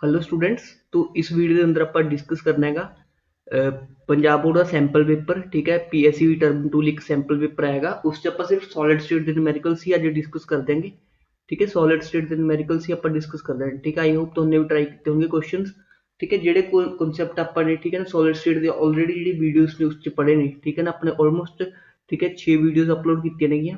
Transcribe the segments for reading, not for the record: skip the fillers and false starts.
Hello students. तो इस video के अंदर आप डिस्कस करना है पंजाब बोर्ड का सैंपल पेपर। ठीक है, PSCB टर्म टूल एक सैंपल पेपर आएगा, उस आप सिर्फ सॉलिड स्टेट के न्यूमेरिकल्स ही अज डिस्कस कर देंगे। ठीक है, सॉलिड स्टेट के न्यूमेरिकल्स ही आप डिस्कस कर देंगे। ठीक है, आई होप तुमने भी ट्राई किए होंगे क्वेश्चंस। ठीक है, जेडे कॉन्सैप्ट आपने ठीक है ना सॉलिड स्टेट के ऑलरेडी जी वीडियोस ने उस पढ़े ने। ठीक है ना, अपने ऑलमोस्ट ठीक है 6 वीडियोस अपलोड की ने।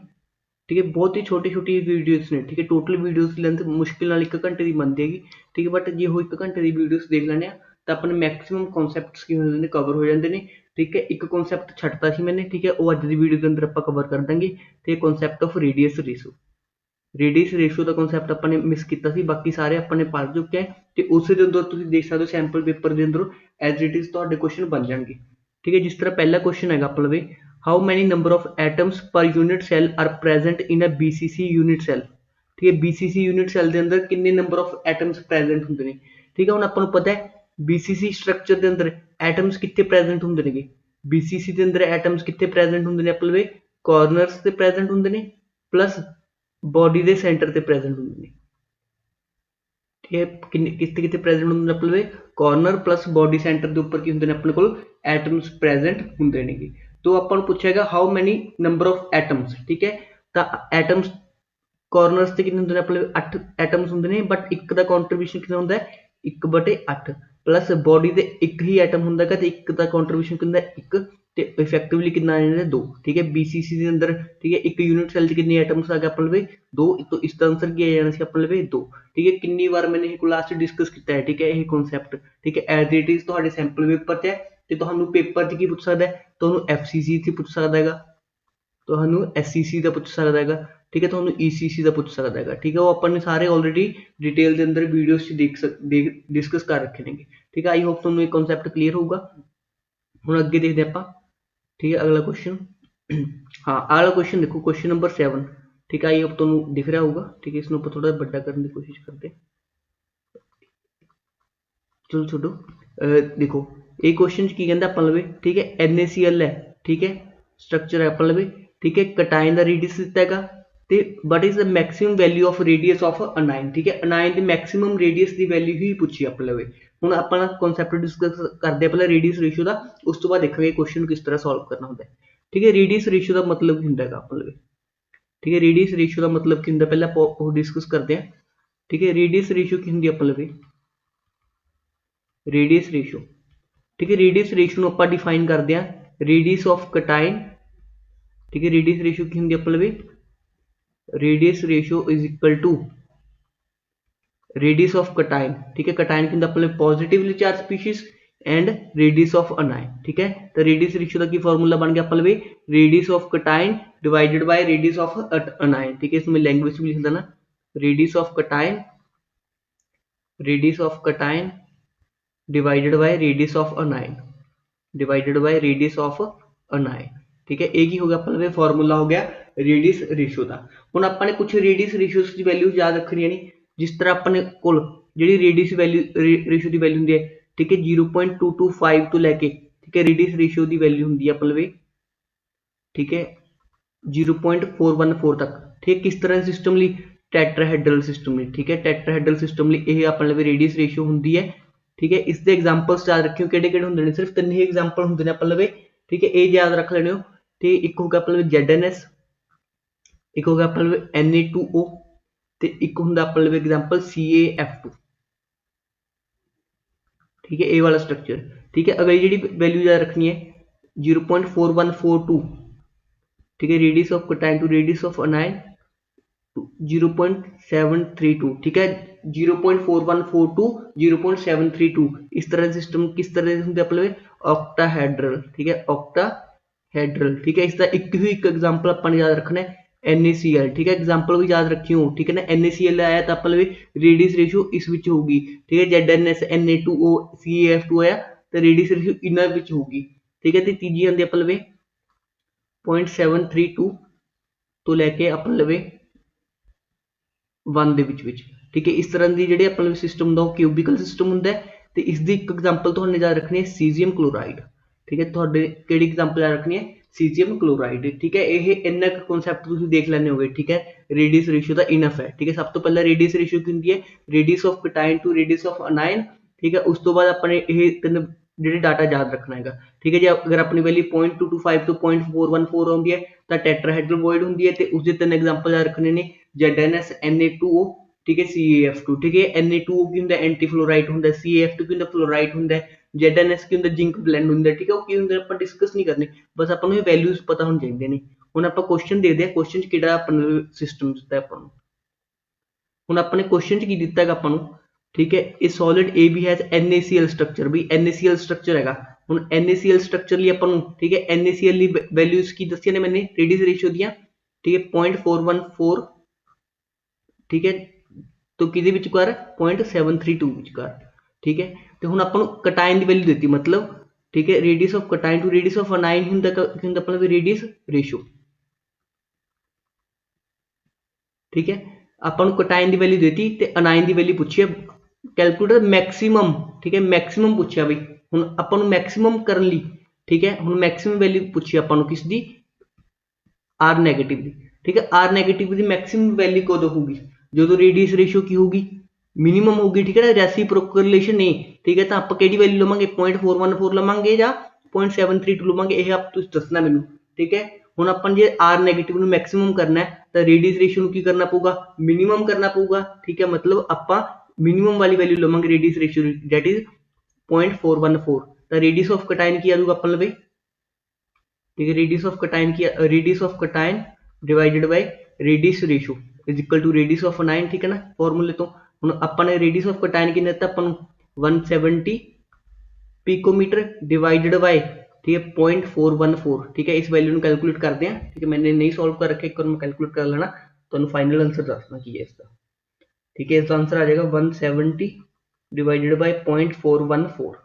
ठीक है, बहुत ही छोटी छोटी वीडियोस ने। ठीक है, टोटल वीडियोस की लेंथ मुश्किल नाल 1 घंटे की बनती है। ठीक है, बट जे वो 1 घंटे की वीडियोस देख लेने तो अपने मैक्सिमम कॉन्सैप्ट्स की होंगे ने कवर हो जाते हैं। ठीक है, एक कॉन्सैप्ट छड्डता सी मैंने। ठीक है, वो अज की वीडियो के अंदर आप कवर कर देंगे। तो concept of radius ratio, radius ratio का कॉन्सैप्ट अपने मिस किया सी, बाकी सारे अपने पढ़ चुके हैं। तो उस अंदर तुम देख सकते हो सैंपल पेपर के अंदर एज इट इज तो क्वेश्चन बन जाएंगे। ठीक है, जिस तरह पहला क्वेश्चन है अपने how many number of atoms per unit cell are present in a BCC unit cell. ठीक है, BCC यूनिट सैल के अंदर कितने नंबर ऑफ एटम्स प्रेजेंट होंगे ने। ठीक है, हम अपन पता है BCC स्ट्रक्चर के अंदर एटम्स कितने प्रेजेंट होंगे ने। BCC के अंदर एटम्स कितने प्रेजेंट होंगे ने अपने कॉर्नर्स से प्रेजेंट होंगे ने प्लस बॉडी के सेंटर से प्रेजेंट होंगे ने। ठीक है, कितने कितने प्रेजेंट होंगे अपने कॉर्नर प्लस बॉडी सेंटर के उपर की होंगे अपने को एटम्स प्रेजेंट होंगे ने। तो अपन पूछेगा how many number of atoms. ठीक है, तो एटम्स कॉर्नर्स से कितने होंगे अपने 8 एटम्स होंगे ने, बट एक का कॉन्ट्रीब्यूशन कितना होंगे 1/8 प्लस बॉडी से एक ही एटम होंगे तो एक का कॉन्ट्रीब्यूशन कितना 1 ते इफेक्टिवली कितना आ जाता 2। ठीक है, BCC के अंदर ठीक है एक यूनिट सेल कितने एटम्स आ गए अपने 2, तो इसका आंसर क्या आ जाना सी अपने 2। ठीक है, कितनी बार मैंने ये लास्ट डिस्कस किया है। ठीक है, ये कॉन्सैप्ट ठीक है एज इट इज तो सैंपल पेपर से है। तो ਤੁਹਾਨੂੰ पेपर 'ਚ ਕੀ ਪੁੱਛ ਸਕਦਾ ਹੈ, ਤੁਹਾਨੂੰ FCC 'ਚ ਪੁੱਛ ਸਕਦਾ ਹੈਗਾ, ਤੁਹਾਨੂੰ SCC ਦਾ ਪੁੱਛ ਸਕਦਾ ਹੈਗਾ। ਠੀਕ ਹੈ, ਤੁਹਾਨੂੰ ECC ਦਾ ਪੁੱਛ ਸਕਦਾ ਹੈਗਾ। ਠੀਕ ਹੈ, ਉਹ ਆਪਾਂ ਨੇ ਸਾਰੇ ਆਲਰੇਡੀ डिटेल के अंदर वीडियोस डिस्कस कर रखे ने। ठीक है, आई होप ਤੁਹਾਨੂੰ ਇਹ कॉन्सैप्ट क्लीयर होगा। ਹੁਣ ਅੱਗੇ ਦੇਖਦੇ ਆਪਾਂ। ठीक है, अगला क्वेश्चन हाँ अगला क्वेश्चन देखो, क्वेश्चन नंबर 7। ठीक है, आई होप ਤੁਹਾਨੂੰ दिख रहा होगा। ठीक है, इसमें ਆਪਾਂ थोड़ा बड़ा करने की कोशिश करते हैं। चलो छोड़ो, देखो ये क्वेश्चन की कहता अपन लवे। ठीक है, NaCl है। ठीक है, स्ट्रक्चर है अपन लवे। ठीक है, कटाइन का रेडियस दिता है तो what is the maximum value of radius of anion. ठीक है, अनाइन की मैक्सिमम रेडियस की वैल्यू ही पूछी अपन लवे। हूँ अपना कॉन्सैप्ट डिस्कस करते पहले रेडियस रेशियो का, उस तो बाद देखा क्वेश्चन किस तरह सॉल्व करना होता है। ठीक है, रेडियस रेशियो का मतलब की होंगे अपन लवे। ठीक है, रेडियस रेशियो का मतलब की होंगे पहले आप डिस्कस करते हैं। ठीक है, रेडियस रेशियो की होंगी अपन लवे रेडियस रेशियो। ठीक है, रेडियस रेशियो आप डिफाइन करते हैं रेडियस ऑफ कटाइन। ठीक है, रेडियस रेशियो की होंगी अपने radius ratio is equal to radius of cation. ठीक है, कटाइन की अपने positively charge species and radius of anion. ठीक है, तो रेडियस रेशियो का की फॉर्मूला बन गया अपने radius of cation divided by radius of anion. ठीक है, इसमें लैंग्वेज भी लिख देना radius of cation divided by radius of anion divided by radius of anion. ठीक है, एक ही हो गया अपने फॉर्मूला हो गया रेडियस रेशियो का। हूँ अपने कुछ रेडियस रेशियोस की वैल्यू याद रखनी नहीं, जिस तरह अपने को जी रेडियस वैल्यू रेशियो की वैल्यू होंगी है। ठीक है, 0.225 तो लैके ठीक है रेडियस रेशियो की वैल्यू होंगी अपने ठीक है 0.414 तक। ठीक है, किस तरह सिस्टम ली टैट्राहेड्रल सिस्टम ली। ठीक है, टैट्राहेड्रल सिस्टम ली ये अपने रेडियस रेशियो होंगी है। ठीक है, इसके एग्जाम्पल्स याद रखियो कि होंगे सिर्फ 3 ही एग्जाम्पल होंगे अपने। ठीक है, ये याद रख लेने। तो एक होगा अपने ZnS, एक होगा अपने Na2O, तो एक होंगे अपने एग्जाम्पल CaF2। ठीक है, ये वाला स्ट्रक्चर। ठीक है, अगर जी वैल्यू याद रखनी है 0.4142। ठीक है, radius of cation to radius of anion 0.732। ठीक है, 0.4142 0.732 इस तरह सिस्टम किस तरह से अपने ऑक्टाहेड्रल। ठीक है, ऑक्टाहेड्रल। ठीक है, इसका एक ही एक एग्जांपल अपन याद रखना है NaCl। ठीक है, एग्जांपल भी याद रखियो। ठीक है ना, NaCl आया तो अपने रेडियस रेशियो इस विच होगी। ठीक है, ZnS Na2O CaF2 आया तो रेडियस रेशियो इन्हां विच होगी। ठीक है, तो तीजी आंदी अपने 0.732 तो लैके अपने लवे 1 ਦੇ ਵਿੱਚ। ठीक है, इस तरह की ਜਿਹੜੇ अपने सिस्टम ਦਾ क्यूबिकल सिस्टम ਹੁੰਦਾ है। तो इसकी एक एग्जाम्पल तुहानू याद रखनी है सीजियम क्लोराइड। ठीक है, तुहाडे किहड़ी एग्जाम्पल याद रखनी है सीजियम क्लोराइड। ठीक है, ये इन्ना कॉन्सैप्ट तुसीं देख लैने होगे। ठीक है, रेडियस रेशियो का इनफ है। ठीक है, सब तो पहले रेडियस रेशियो की होंगी है radius of cation to radius of anion. ठीक है, उस तो बाद अपने ये तीन ਜਿਹੜੇ डाटा याद रखना है। ठीक है जी, अगर अपनी वैल्यू 0.225 ਤੋਂ 0.414 ਆਉਂਦੀ ਹੈ ਤਾਂ ਟੈਟਰਾहेड्रल वॉइड ਹੁੰਦੀ ਹੈ ਤੇ ਉਸ ਦੇ ਤਿੰਨ ਐਗਜ਼ਾਮਪਲ ਯਾਦ ਰੱਖਣੇ ਨੇ ZnS Na2O। ठीक है, CaF2। ठीक है, Na2O ਕੀ ਹੁੰਦਾ ਐਂਟੀ ਫਲੋਰਾਈਡ ਹੁੰਦਾ, CaF2 ਕੀ ਹੁੰਦਾ ਫਲੋਰਾਈਡ ਹੁੰਦਾ, ZnS ਕੀ ਹੁੰਦਾ जिंक ਬਲੈਂਡ ਹੁੰਦਾ। ठीक है, ਉਹ ਕੀ ਹੁੰਦਾ ਆਪਾਂ ਡਿਸਕਸ ਨਹੀਂ ਕਰਨੇ, ਬਸ ਆਪਾਂ ਨੂੰ ਇਹ ਵੈਲਿਊਜ਼ ਪਤਾ ਹੋਣ ਚਾਹੀਦੇ ਨੇ। ਹੁਣ ਆਪਾਂ ਕੁਐਸਚਨ ਦੇਖਦੇ ਹਾਂ, ਕੁਐਸਚਨ 'ਚ ਕਿਹੜਾ ਆਪਾਂ ਨੂੰ ਸਿਸਟਮ ਦਿੱਤਾ ਆਪਾਂ ਨੂੰ। ਹੁਣ ਆਪਣੇ ਕੁਐਸਚਨ 'ਚ ਕੀ ਦਿੱਤਾ ਹੈਗਾ ਆਪਾਂ ਨੂੰ। ठीक है, a solid A B has NaCl structure भी NaCl स्ट्रक्चर हैगा। ਹੁਣ NaCl स्ट्रक्चर ਲਈ ਆਪਾਂ ਨੂੰ ठीक है NaCl ਲਈ ਵੈਲਿਊਜ਼ ਕੀ ਦੱਸੀਆਂ ਨੇ ਮੈਨੇ ਰੇਡੀਅਸ ਰੇਸ਼ੀਓ ਦੀਆਂ। ठीक है, 0.414। ठीक है, तो ਕਿਹਦੇ ਵਿਚਕਾਰ 0.732 ਵਿਚਕਾਰ। ठीक है, ਤੇ ਹੁਣ ਆਪਾਂ ਨੂੰ ਕਟਾਇਨ ਦੀ ਵੈਲਿਊ ਦਿੱਤੀ मतलब ठीक है radius of cation to radius of anion ਹੁੰਦਾ ਕੀ ਹੁੰਦਾ ਆਪਣਾ रेडियस रेशियो। ठीक है, ਆਪਾਂ ਨੂੰ ਕਟਾਇਨ ਦੀ ਵੈਲਿਊ ਦਿੱਤੀ ਤੇ ਅਨਾਇਨ ਦੀ ਵੈਲਿਊ ਪੁੱਛੀ ਹੈ कैलकुलेटर मैक्सिमम। ठीक है, मैक्सिमम पूछा बई हुण आपां नूं मैक्सिमम करन लई। ठीक है, हुण मैक्सिमम वैल्यू पूछी आपां नूं किस दी आर नैगेटिव दी। ठीक है, आर नैगेटिव दी मैक्सिमम वैल्यू कदों होगी जदों रेडियस रेशियो की होगी मिनिमम होगी। ठीक है ना, रेसिप्रोकल रिलेशन नहीं। ठीक है, तो आपां किहड़ी वैल्यू लवांगे 0.414 लवांगे जां 0.732 लवांगे, यह आप तुसीं दसना मैनूं। ठीक है, हुण आपां जे आर नैगेटिव नूं मैक्सिमम करना है तो रेडियस रेशियो नूं की करना पऊगा मिनिमम करना पऊगा। ठीक है, मतलब आपां मिनिमम वाली वैल्यू लवांगे रेडियस रेशियो दैट इज 0.414। तो रेडियस ऑफ कटाइन की आजूगा अपन लवे। ठीक है, रेडियस ऑफ कटाइन की radius of cation divided by radius ratio is equal to radius of anion. ठीक है ना, फॉर्मूले तो हुण अपन ने रेडियस ऑफ कटाइन की दिता अपन 170 पिकोमीटर डिवाइडेड बाय ठीक है 0.414। ठीक है, इस वैल्यू को कैलकुलेट करते हैं। ठीक है, मैंने नहीं सॉल्व कर रखे, एक बार मैं कैलकुलेट कर लेना तो फाइनल आंसर दसना की है इसका। ठीक है, इसका आंसर आ जाएगा 170 डिवाइडेड बाय 0.414।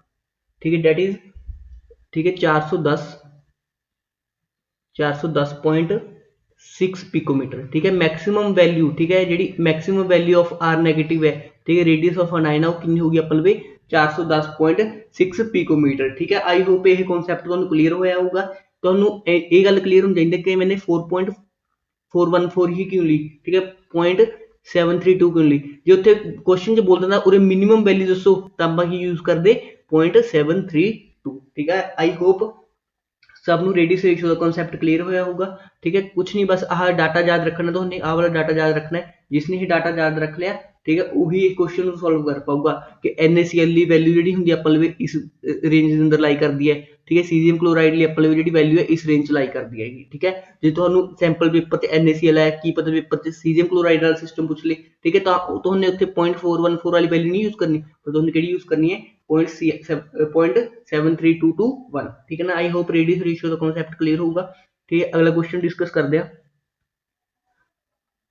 ठीक है, डेट इज ठीक है 410.6 पिकोमीटर। ठीक है, मैक्सिमम वैल्यू ठीक है जी maximum value of R negative है। ठीक है, रेडियस ऑफ अनाइन है कितनी होगी अपन लवे 410.6 पिकोमीटर। ठीक है, आई होप ये कॉन्सैप्ट तुहानू क्लीयर होया होगा। तुहानू ये गल क्लीयर होनी चाहिए कि मैंने 4.414 ही क्यों ली। ठीक है, 0.732 क्यों ली, जे उत्थे क्वेश्चन च बोल दिंदा उरे मिनिमम वैल्यू दसो तो आपां की यूज करदे 0.732। ठीक है, आई होप सब नूं रेडियस रेशियो का कॉन्सैप्ट क्लीयर होया होगा। ठीक है, कुछ नहीं बस आह डाटा याद रखना, तो आह वाला डाटा याद रखना है। जिसने ही डाटा याद रख लिया ठीक है वही क्वेश्चन सॉल्व कर पाऊगा कि NaCl की वैल्यू जी होंगी अपन लवे इस रेंज के अंदर लाई करती है। ठीक है, सीजियम क्लोराइड लिए अपन लवे जी वैल्यू है इस रेंज लाई करती है। ठीक है, जो तुहानू सैंपल पेपर से NaCl है की पता पेपर से सीजियम क्लोराइड वाला सिस्टम पूछ ले। ठीक है, तो तुमने उत्थे 0.414 वाली वैल्यू नहीं यूज करनी, पर तुमने किहड़ी यूज करनी है 0.73221। ठीक है ना, आई होप रेडियस रेशियो का कॉन्सैप्ट क्लीयर होगा। ठीक है, अगला क्वेश्चन डिस्कस करते हैं।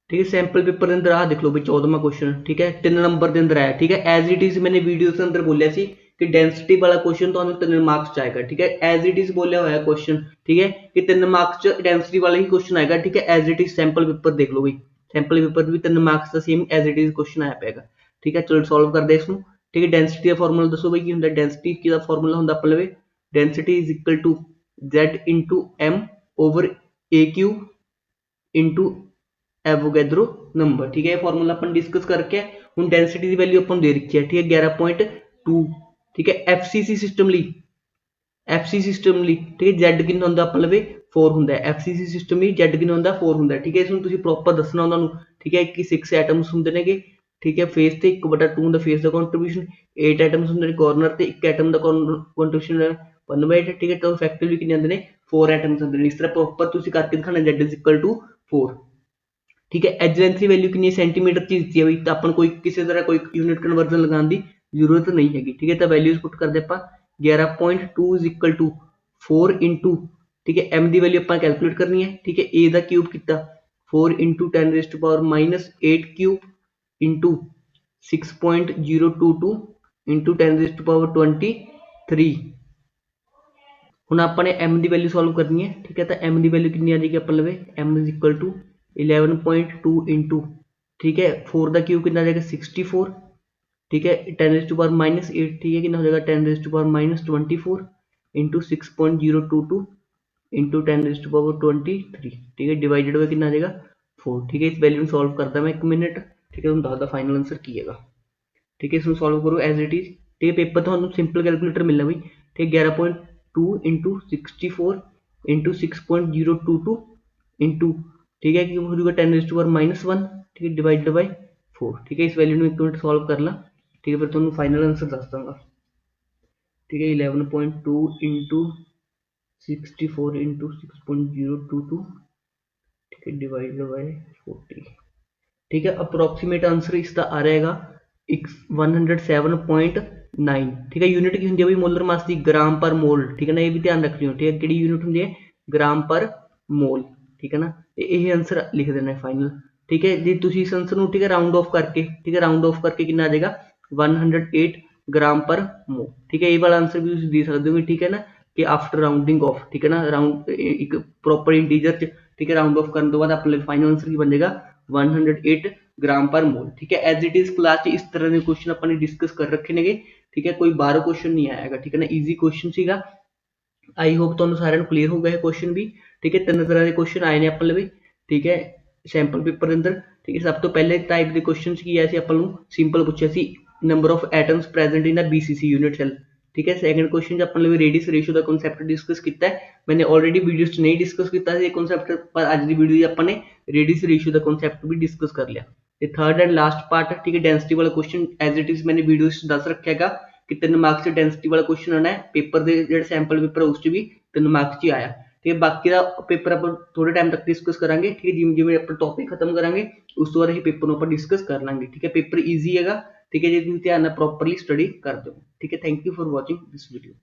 ठीक है, सैंपल पेपर के अंदर आ देख लो भाई 14वां क्वेश्चन। ठीक है, 3 नंबर के अंदर आया। ठीक है, एज इट इज मैंने वीडियो के अंदर बोलिया सी कि डेंसिटी वाला क्वेश्चन तो 3 मार्क्स च आएगा। ठीक है, एज इट इज बोलिया हुआ क्वेश्चन। ठीक है, कि 3 मार्क्स च डेंसिटी वाला ही क्वेश्चन आएगा। ठीक है, as it is sample paper देख लो भाई, सैंपल पेपर भी 3 मार्क्स का same as it is question आया पाएगा। ठीक है, चलो सॉल्व करते हैं इसको। ठीक है, डेंसिटी का फॉर्मूला दसो भाई की होंगे। डेंसिटी का फॉर्मूला होंगे अपन लवे density is equal to Z into M over a cube into Avogadro number. ठीक है, फॉर्मूला अपन डिस्कस करके हुण डेंसिटी की वैल्यू अपन दे रखी है। ठीक है, 11.2। ठीक है, FCC सिस्टम ली ठीक है Z कितना होंदा अपन लवे 4 होंदा है। FCC सिस्टम ली Z कितना होंदा 4 होंदा है। ठीक है, इसमें तुसीं प्रॉपर दसना उन्हां नूं। ठीक है, कि 6 एटम्स होंदे नेगे। ठीक है, फेस ते 1/2 होंदा फेस का कंट्रीब्यूशन, 8 एटम्स होंदे ने कॉर्नर ते 1 एटम का कंट्रीब्यूशन 1/8। ठीक है, तो इफेक्टिवली कितने आंदे ने 4 एटम्स आंदे ने। इस तरह प्रॉपर तुसीं करके दिखाना Z इज इक्वल टू 4। ठीक है, एज लेंथ की वैल्यू कितनी सेंटीमीटर की दी है भाई, तो अपन कोई किसी तरह कोई यूनिट कन्वर्जन लगाने की जरूरत नहीं हैगी। ठीक है, तो वैल्यूज पुट करते अपन 11.2 इज इक्वल टू 4 इंटू ठीक है M की वैल्यू अपन कैलकुलेट करनी है। ठीक है, A का क्यूब किया 4 इंटू 10⁻⁻8 क्यूब इंटू 6.022 इंटू 10⁻23। हुण अपने M की वैल्यू सॉल्व करनी है। ठीक है, तो M की वैल्यू कितनी आ जाएगी अपन लवे M is equal to 11.2 into ठीक है 4 का क्यूब कितना जाएगा 64। ठीक है, 10⁻⁻8 ठीक है कितना हो जाएगा 10⁻⁻24 इंटू 6.022 इंटू 10⁻23। ठीक है, डिवाइडेड बाय कितना आ जाएगा 4 ठीक है। इस वैल्यू ਨੂੰ ਸੋਲਵ ਕਰਦਾ ਮੈਂ 1 ਮਿੰਟ ਠੀਕ ਹੈ, ਤੁਹਾਨੂੰ ਦੱਸਦਾ ਫਾਈਨਲ ਆਂਸਰ ਕੀ ਹੈਗਾ ਠੀਕ ਹੈ। ਇਸ ਨੂੰ ਸੋਲਵ ਕਰੋ ਐਜ਼ ਇਟ ਇਜ਼ ਠੀਕ ਹੈ। ਪੇਪਰ ਤੁਹਾਨੂੰ ਸਿੰਪਲ ਕੈਲਕੂਲੇਟਰ ਮਿਲਣਾ ਬਈ ਠੀਕ ਹੈ। 11.2 इंटू 64 इंटू 6.022 इंटू ठीक है कि हो जाएगा 10⁻⁻1 ठीक है डिवाइडेड बाई 4 ठीक है। इस वैल्यू में 1 मिनट सॉल्व कर ला ठीक है, फिर तुम्हें फाइनल आंसर दस दूंगा ठीक है। 11.2 इंटू 64 इंटू 6.022 ठीक है डिवाइडेड बाई 40 ठीक है। अप्रोक्सीमेट आंसर इसका आ रहेगा 107.9 ठीक है। यूनिट की होंगी है मोलर मास की ग्राम पर मोल ठीक है ना, ये भी ध्यान रख लियो ठीक है। कि यूनिट होंगी है ग्राम पर मोल ठीक है ना। यही आंसर लिख देना है फाइनल ठीक है जी। तुम इस आंसर ठीक है राउंड ऑफ करके ठीक है, राउंड ऑफ करके कितना आ जाएगा 108 ग्राम पर मोल ठीक है। ये वाला आंसर भी दे सकते हो ठीक है ना, कि आफ्टर राउंडिंग ऑफ ठीक है ना, राउंड एक प्रॉपर इंटीजर ठीक है राउंड ऑफ करने तो बाद अपने फाइनल आंसर की बन जाएगा 108 ग्राम पर मोल ठीक है। एज इट इज क्लास इस तरह के क्वेश्चन अपने डिस्कस कर रखे ने ठीक है। कोई बाहर क्वेश्चन नहीं आएगा ठीक है ना, ईजी क्वेश्चन सीगा। आई होप ਤੁਹਾਨੂੰ ਸਾਰਿਆਂ ਨੂੰ ਕਲੀਅਰ ਹੋ ਗਿਆ ਇਹ क्वेश्चन भी ठीक है। तीन तरह के क्वेश्चन आए ने अपने भी ठीक है सैंपल पेपर के अंदर ठीक है। सब तो पहले टाइप के क्वेश्चन की आया ਸੀ ਆਪਾਂ ਨੂੰ ਸਿੰਪਲ ਪੁੱਛਿਆ ਸੀ number of atoms present in a BCC unit cell ठीक है। सैकेंड क्वेश्चन अपने रेडियस रेशियो का कॉन्सैप्ट डिस्कस किया है, मैंने ऑलरेडी वीडियोस नहीं डिस्कस किया ये कॉन्सैप्ट, पर अज की वीडियो अपने रेडियस रेशियो का कॉन्सैप्ट भी डिस्कस कर लिया। थर्ड एंड लास्ट पार्ट ठीक है डेंसिटी वाला क्वेश्चन एज इट इज मैंने वीडियो दस रखा है कि 3 मार्क्स से डेंसिटी वाला क्वेश्चन आना है पेपर के जो सैंपल पेपर है उस भी 3 मार्क्स ही आया ठीक है। बाकी का पेपर आप थोड़े टाइम तक डिस्कस करेंगे ठीक है, जिमें जिमें आप टॉपिक खत्म करेंगे उस तो बाद ही पेपर आप डिस्कस कर लेंगे ठीक है। पेपर ईजी है ठीक है, जो तुम ध्यान प्रॉपरली स्टडी कर दो ठीक है। Thank you for watching this video.